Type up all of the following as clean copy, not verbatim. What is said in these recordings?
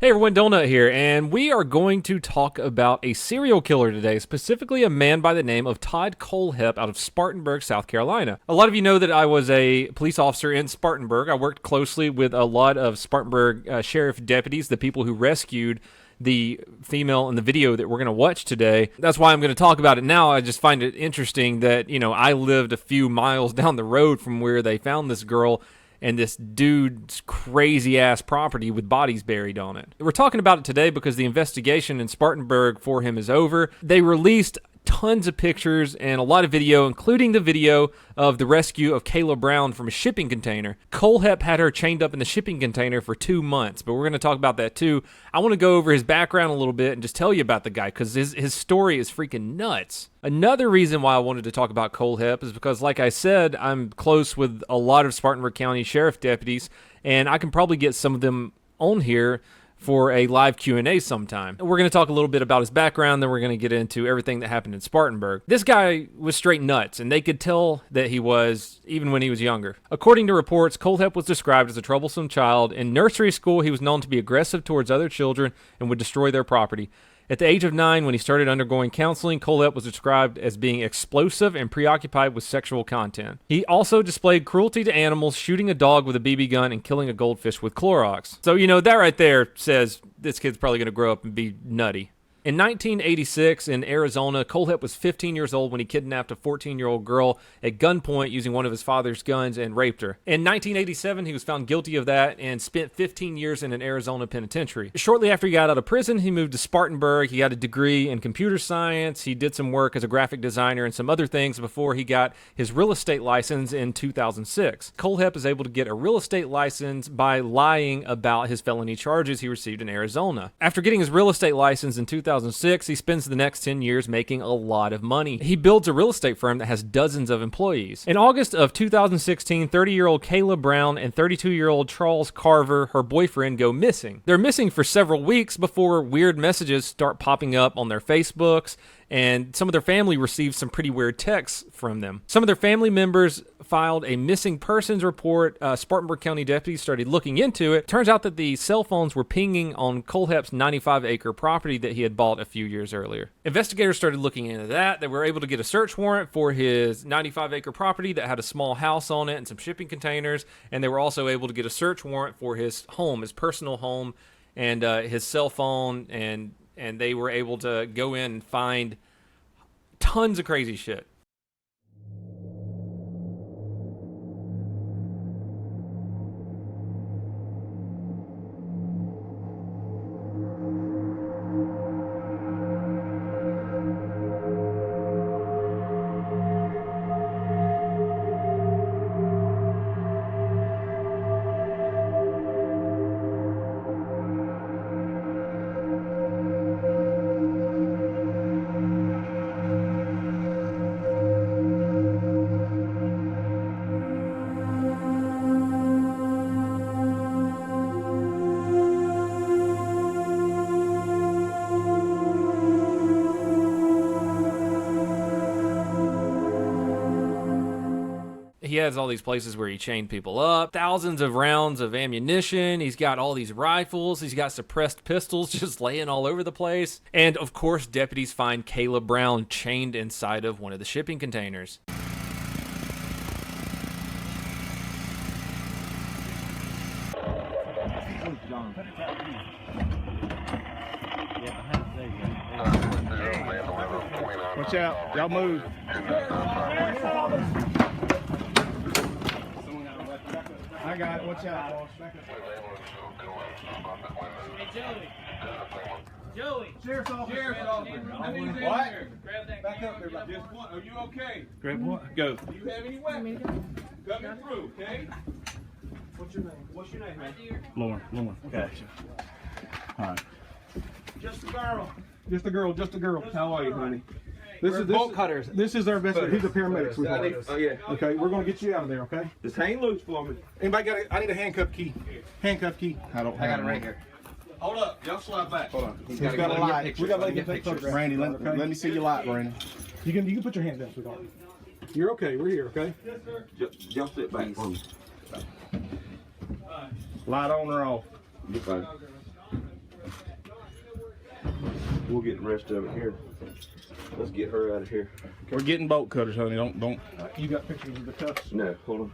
Hey everyone, Donut here, and we are going to talk about a serial killer today, specifically a man by the name of Todd Kohlhepp out of Spartanburg, South Carolina. A lot of you know that I was a police officer in Spartanburg. I worked closely with a lot of Spartanburg sheriff deputies, the people who rescued the female in the video that we're going to watch today. That's why I'm going to talk about it now. I just find it interesting that, I lived a few miles down the road from where they found this girl and this dude's crazy ass property with bodies buried on it. We're talking about it today because the investigation in Spartanburg for him is over. They released tons of pictures and a lot of video, including the video of the rescue of Kayla Brown from a shipping container. Kohlhepp had her chained up in the shipping container for 2 months, but we're going to talk about that too. I want to go over his background a little bit and just tell you about the guy because his story is freaking nuts. Another reason why I wanted to talk about Kohlhepp is because, like I said, I'm close with a lot of Spartanburg County sheriff deputies, and I can probably get some of them on here for a live Q&A sometime. We're going to talk a little bit about his background, then we're going to get into everything that happened in Spartanburg. This guy was straight nuts, and they could tell that he was, even when he was younger. According to reports, Kohlhepp was described as a troublesome child. In nursery school, he was known to be aggressive towards other children and would destroy their property. At the age of 9, when he started undergoing counseling, Kohlhepp was described as being explosive and preoccupied with sexual content. He also displayed cruelty to animals, shooting a dog with a BB gun and killing a goldfish with Clorox. So, that right there says this kid's probably going to grow up and be nutty. In 1986, in Arizona, Kohlhepp was 15 years old when he kidnapped a 14-year-old girl at gunpoint using one of his father's guns and raped her. In 1987, he was found guilty of that and spent 15 years in an Arizona penitentiary. Shortly after he got out of prison, he moved to Spartanburg. He got a degree in computer science. He did some work as a graphic designer and some other things before he got his real estate license in 2006. Kohlhepp is able to get a real estate license by lying about his felony charges he received in Arizona. After getting his real estate license in 2006, he spends the next 10 years making a lot of money. He builds a real estate firm that has dozens of employees. In August of 2016, 30-year-old Kayla Brown and 32-year-old Charles Carver, her boyfriend, go missing. They're missing for several weeks before weird messages start popping up on their Facebooks, and some of their family received some pretty weird texts from them. Some of their family members filed a missing persons report. Spartanburg County deputies started looking into it. Turns out that the cell phones were pinging on Kohlhepp's 95-acre property that he had bought a few years earlier. Investigators started looking into that. They were able to get a search warrant for his 95-acre property that had a small house on it and some shipping containers, and they were also able to get a search warrant for his home, his personal home, and his cell phone, and they were able to go in and find tons of crazy shit. He has all these places where he chained people up, thousands of rounds of ammunition. He's got all these rifles. He's got suppressed pistols just laying all over the place. And of course, deputies find Kayla Brown chained inside of one of the shipping containers. Watch out. Y'all move. I got it. Watch out, boss. Back up. Hey, Joey. Sheriff's officer. Sheriff's officer. What? Grab that. Back up there. Just one. Are you okay? Grab what? Go. Do you have any weapons? Coming through, okay? What's your name? What's your name, man? Lauren. Gotcha. All right. Just a girl. Just a girl. How are you, honey? This We're is bolt cutters. This is our investigator. He's a paramedic. Oh, yeah. Okay, we're gonna get you out of there. Okay. Just hang loose for me. Anybody got? I need a handcuff key. Handcuff key. I don't. I got it right here. Hold up. Y'all slide back. Hold on. He's gotta got a get light. pictures. We gotta Let let me him get take pictures. photographs. Randy, let me see your light, Randy. You can put your hands down, sweetheart. You're okay. We're here. Okay. Yes, sir. Y'all sit back for me. Light on or off? You're fine. We'll get the rest of it here. Let's get her out of here. We're getting bolt cutters, honey. Don't. You got pictures of the cuffs? No, hold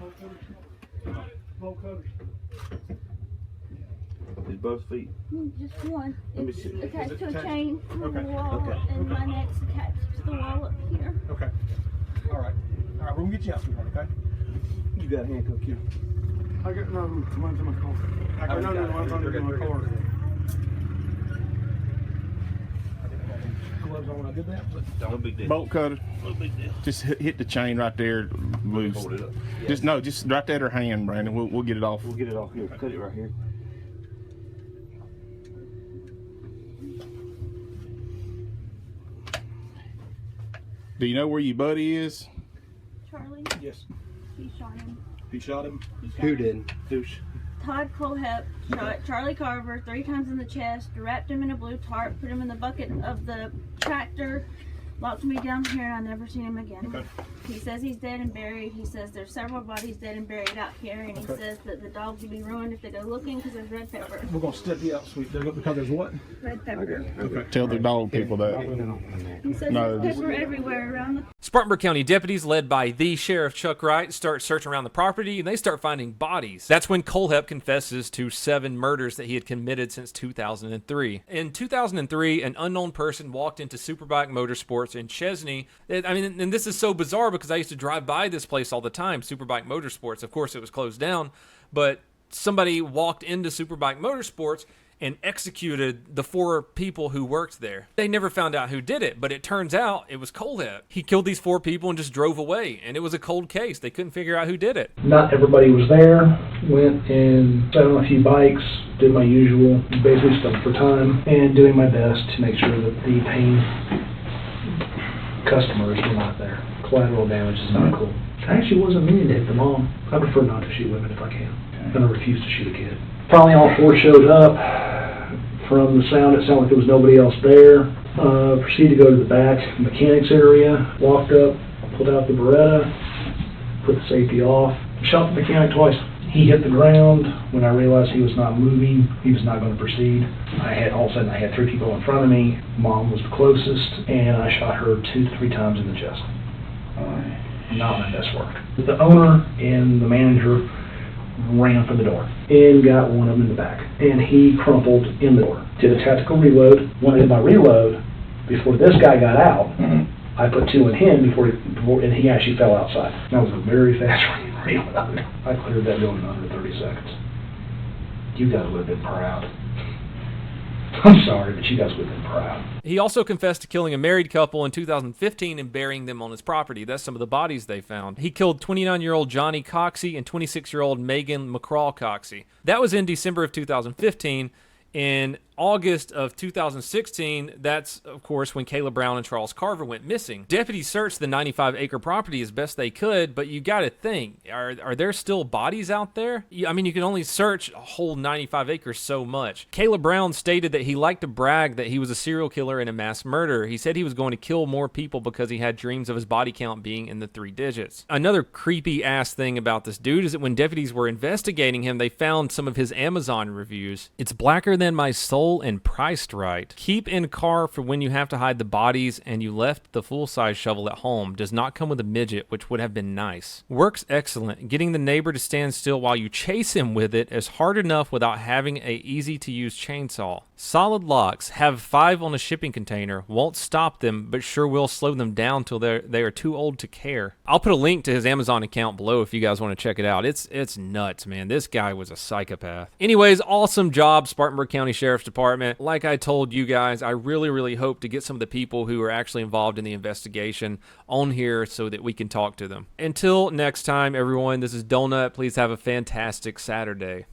on. Bolt cutters. Is both feet? Just one. Let me It's see. attached to a chain from Okay. the wall, Okay. and my neck's attached to the wall up here. Okay. All right. All right. We're gonna get you out, sweetheart. Okay. You got a handcuff here. I got one's in my car. I got one's under my car. Gloves on when I did that. No big deal. Bolt cutter. No big deal. Just hit the chain right there, loose. Hold it up. Yeah. Just right there at her hand, Brandon. We'll get it off. We'll get it off here. Cut it right here. Do you know where your buddy is? Charlie, Yes. he shot him. He shot him. Who did? Who's? Todd Kohlhepp shot Charlie Carver 3 times in the chest, wrapped him in a blue tarp, put him in the bucket of the tractor, locked me down here, and I never seen him again. Okay. He says he's dead and buried. He says there's several bodies dead and buried out here, and he says that the dogs will be ruined if they go looking because there's red pepper. We're gonna step you out, sweet. Because there's what? Red pepper. Okay. Tell the dog people that. He says No, there's pepper everywhere around the Spartanburg County deputies, led by the Sheriff Chuck Wright, start searching around the property, and they start finding bodies. That's when Kohlhepp confesses to 7 murders that he had committed since 2003. In 2003, an unknown person walked into Superbike Motorsports in Chesney. And this is so bizarre because I used to drive by this place all the time, Superbike Motorsports. Of course, it was closed down, but somebody walked into Superbike Motorsports and executed the 4 people who worked there. They never found out who did it, but it turns out it was Kohlhepp. He killed these 4 people and just drove away, and it was a cold case. They couldn't figure out who did it. Not everybody was there. Went and sat on a few bikes, did my usual, basically stuff for time, and doing my best to make sure that the paying customers were not there. Collateral damage is not cool. I actually wasn't meaning to hit the mom. I prefer not to shoot women if I can. And I refuse to shoot a kid. Finally, all 4 showed up. From the sound, it sounded like there was nobody else there. Proceeded to go to the back mechanics area. Walked up, pulled out the Beretta, put the safety off, shot the mechanic twice. He hit the ground. When I realized he was not moving, he was not going to proceed. All of a sudden, I had 3 people in front of me. Mom was the closest, and I shot her 2 to 3 times in the chest. Not my best work. The owner and the manager ran for the door and got one of them in the back, and he crumpled in the door. Did a tactical reload. When I did my reload, before this guy got out, I put 2 in him and he actually fell outside. That was a very fast reload. I cleared that building in under 30 seconds. You guys would have been proud. I'm sorry, but you guys would have been proud. He also confessed to killing a married couple in 2015 and burying them on his property. That's some of the bodies they found. He killed 29-year-old Johnny Coxey and 26-year-old Megan McCraw Coxey. That was in December of 2015. In August of 2016, that's, of course, when Kayla Brown and Charles Carver went missing. Deputies searched the 95-acre property as best they could, but you got to think, are there still bodies out there? I mean, you can only search a whole 95 acres so much. Kayla Brown stated that he liked to brag that he was a serial killer and a mass murderer. He said he was going to kill more people because he had dreams of his body count being in the 3 digits. Another creepy-ass thing about this dude is that when deputies were investigating him, they found some of his Amazon reviews. It's blacker than my soul and priced right. Keep in car for when you have to hide the bodies and you left the full-size shovel at home. Does not come with a midget, which would have been nice. Works excellent. Getting the neighbor to stand still while you chase him with it is hard enough without having a easy-to-use chainsaw. Solid locks. Have 5 on a shipping container. Won't stop them, but sure will slow them down till they are too old to care. I'll put a link to his Amazon account below if you guys want to check it out. It's nuts, man. This guy was a psychopath. Anyways, awesome job, Spartanburg County Sheriff's Department. Like I told you guys, I really hope to get some of the people who are actually involved in the investigation on here so that we can talk to them. Until next time, everyone, this is Donut. Please have a fantastic Saturday.